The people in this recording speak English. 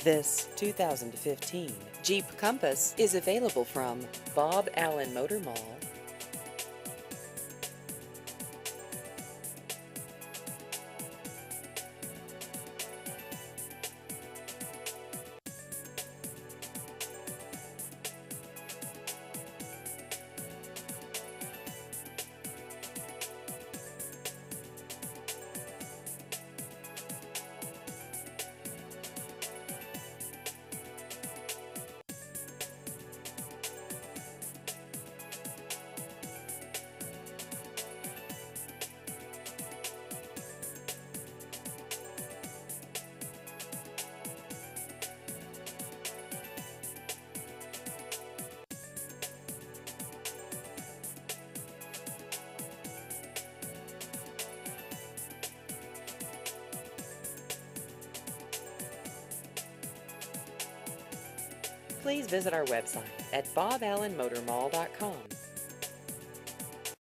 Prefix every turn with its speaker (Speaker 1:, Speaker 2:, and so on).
Speaker 1: This 2015 Jeep Compass is available from Bob Allen Motor Mall. Please visit our website at boballenmotormall.com.